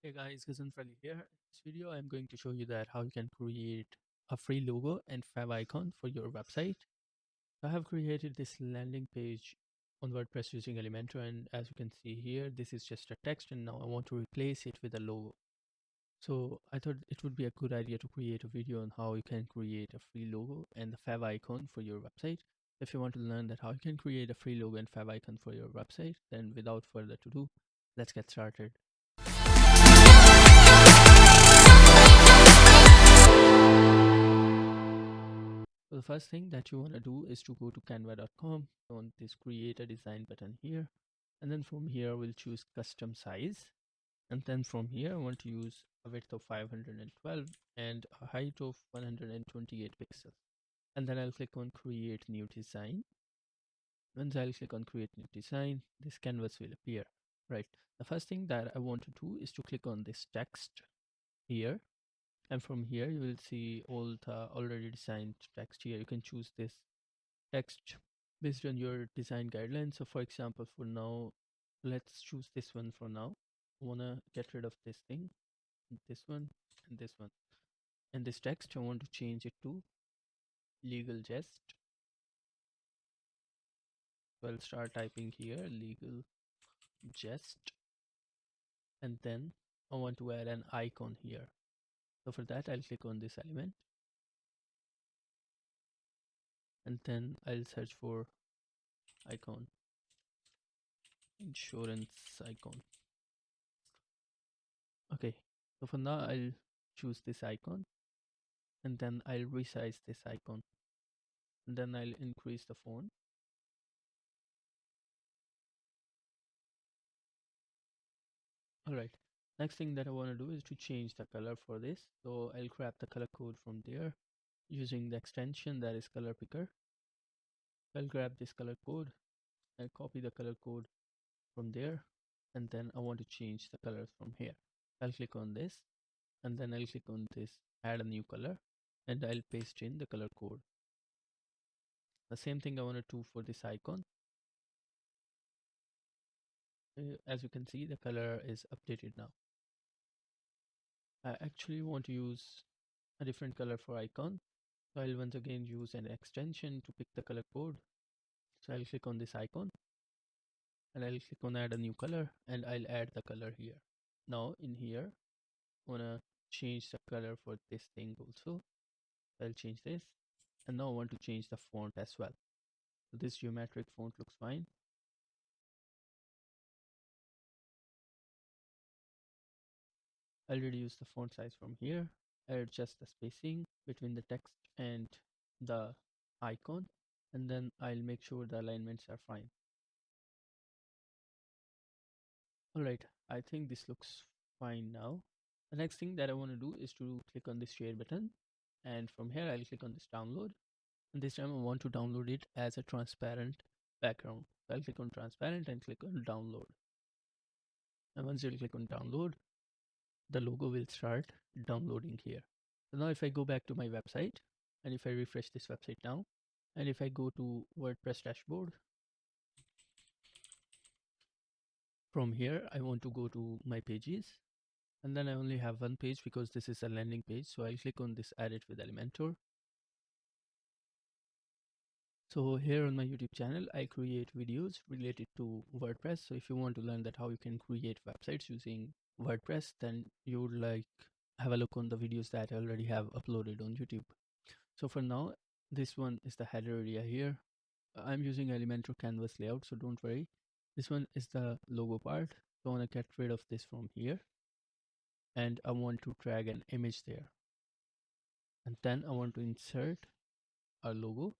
Hey guys, Gazan Freddy here. In this video, I'm going to show you that how you can create a free logo and favicon for your website. I have created this landing page on WordPress using Elementor, and as you can see here, this is just a text, and now I want to replace it with a logo. So I thought it would be a good idea to create a video on how you can create a free logo and the favicon for your website. If you want to learn that how you can create a free logo and favicon for your website, then without further ado, let's get started. So the first thing that you want to do is to go to canva.com on this create a design button here, and then from here we'll choose custom size, and then from here I want to use a width of 512 and a height of 128 pixels, and then I'll click on create new design. Once I'll click on create new design, this canvas will appear. Right, the first thing that I want to do is to click on this text here, and from here you will see all the already designed text here. You can choose this text based on your design guidelines. So for example, for now, let's choose this one for now. I want to get rid of this thing, this one, and this one. And this text, I want to change it to legal jest. So I'll start typing here, legal jest. And then I want to add an icon here. So for that, I'll click on this element. And then I'll search for icon, insurance icon. Okay, so for now I'll choose this icon, and then I'll resize this icon, and then I'll increase the font. Alright, next thing that I want to do is to change the color for this. So I'll grab the color code from there using the extension that is color picker. I'll grab this color code and copy the color code from there, and then I want to change the colors from here. I'll click on this, and then I'll click on this add a new color, and I'll paste in the color code. The same thing I want to do for this icon. As you can see, the color is updated now. I actually want to use a different color for icon, so I'll once again use an extension to pick the color code. So I'll click on this icon, and I'll click on add a new color, and I'll add the color here. Now in here, I want to change the color for this thing also. I'll change this, and now I want to change the font as well. So this geometric font looks fine. I'll reduce the font size from here. I'll adjust the spacing between the text and the icon, and then I'll make sure the alignments are fine. Alright, I think this looks fine now. The next thing that I want to do is to click on this share button, and from here I'll click on this download, and this time I want to download it as a transparent background. So I'll click on transparent and click on download, and once you click on download, the logo will start downloading here. So now if I go back to my website, and if I refresh this website now, and if I go to WordPress dashboard, from here I want to go to my pages, and then I only have one page because this is a landing page. So I'll click on this edit with Elementor. So here on my YouTube channel, I create videos related to WordPress. So if you want to learn that how you can create websites using WordPress, then you would like have a look on the videos that I already have uploaded on YouTube. So for now, this one is the header area here. I'm using Elementor canvas layout, so don't worry. This one is the logo part. So I want to get rid of this from here, and I want to drag an image there. And then I want to insert our logo,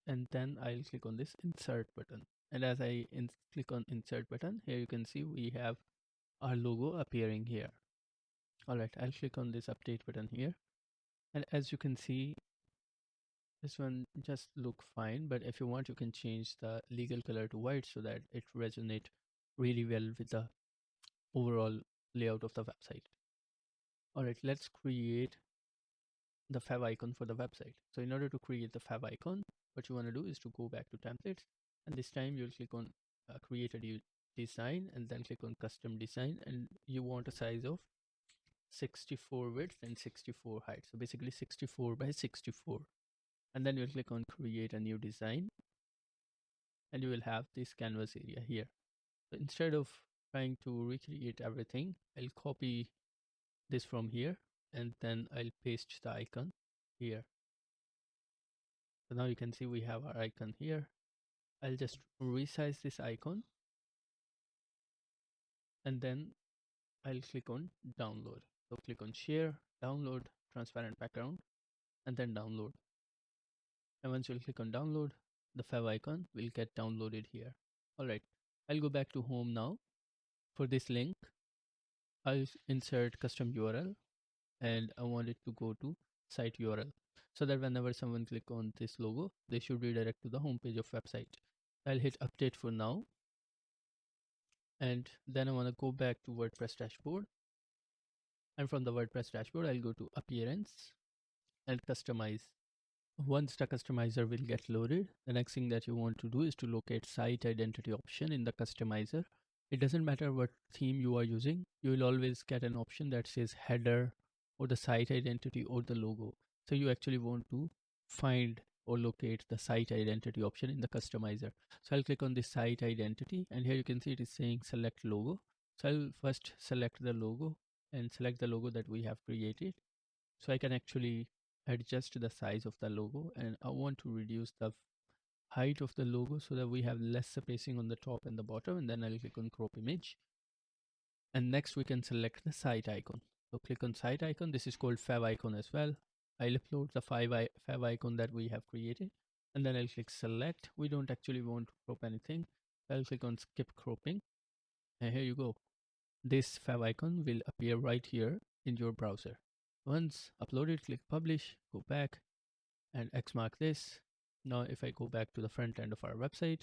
and then I'll click on this insert button. And as I click on insert button, here you can see we have our logo appearing here. Alright, I'll click on this update button here. And as you can see, this one just look fine, but if you want, you can change the legal color to white so that it resonates really well with the overall layout of the website. Alright, let's create the favicon for the website. So in order to create the favicon, what you want to do is to go back to templates, and this time you'll click on create a design and then click on custom design, and you want a size of 64 width and 64 height. So basically 64 by 64. And then you'll click on create a new design and you will have this canvas area here. So instead of trying to recreate everything, I'll copy this from here and then I'll paste the icon here. So now you can see we have our icon here. I'll just resize this icon and then I'll click on download. So click on share, download, transparent background, and then download. And once you'll click on download, the favicon will get downloaded here. All right, I'll go back to home now. For this link, I'll insert custom URL and I want it to go to site URL so that whenever someone click on this logo, they should redirect to the home page of website. I'll hit update for now. And then I want to go back to WordPress dashboard. And from the WordPress dashboard, I'll go to appearance and customize. Once the customizer will get loaded, the next thing that you want to do is to locate site identity option in the customizer. It doesn't matter what theme you are using, you will always get an option that says header or the site identity or the logo. So you actually want to find or locate the site identity option in the customizer. So I'll click on the site identity and here you can see it is saying select logo. So I'll first select the logo and select the logo that we have created. So I can actually adjust the size of the logo and I want to reduce the height of the logo so that we have less spacing on the top and the bottom, and then I'll click on crop image. And next we can select the site icon. So click on site icon. This is called favicon as well. I'll upload the favicon that we have created and then I'll click select. We don't actually want to crop anything. I'll click on skip cropping and here you go. This favicon will appear right here in your browser. Once uploaded, click publish, go back and X mark this. Now if I go back to the front end of our website,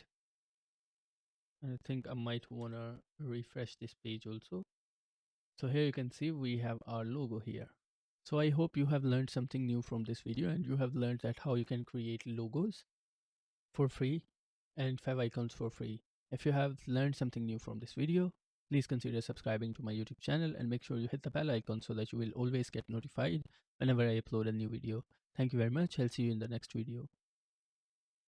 I think I might want to refresh this page also. So here you can see we have our logo here. So I hope you have learned something new from this video and you have learned that how you can create logos for free and favicons for free. If you have learned something new from this video, please consider subscribing to my YouTube channel and make sure you hit the bell icon so that you will always get notified whenever I upload a new video. Thank you very much. I'll see you in the next video.